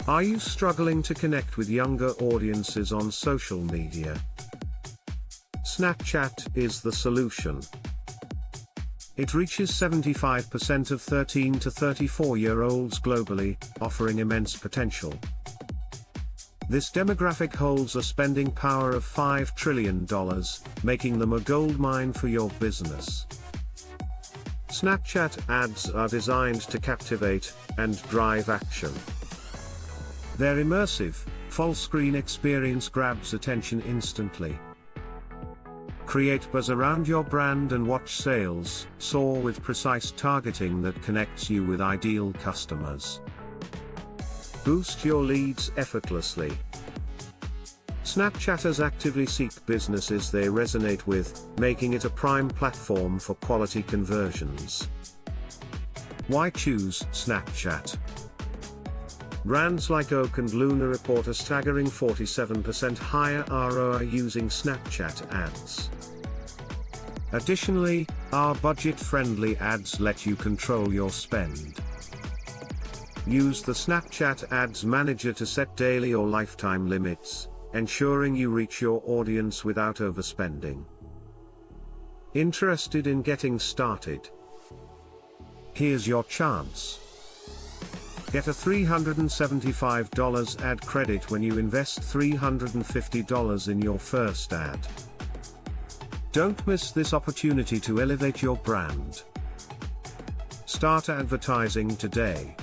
Are you struggling to connect with younger audiences on social media? Snapchat is the solution. It reaches 75% of 13 to 34-year-olds globally, offering immense potential. This demographic holds a spending power of $5 trillion, making them a goldmine for your business. Snapchat ads are designed to captivate and drive action. Their immersive, full-screen experience grabs attention instantly. Create buzz around your brand and watch sales soar with precise targeting that connects you with ideal customers. Boost your leads effortlessly. Snapchatters actively seek businesses they resonate with, making it a prime platform for quality conversions. Why choose Snapchat? Brands like Oak and Luna report a staggering 47% higher ROI using Snapchat ads. Additionally, our budget-friendly ads let you control your spend. Use the Snapchat Ads Manager to set daily or lifetime limits, ensuring you reach your audience without overspending. Interested in getting started? Here's your chance. Get a $375 ad credit when you invest $350 in your first ad. Don't miss this opportunity to elevate your brand. Start advertising today.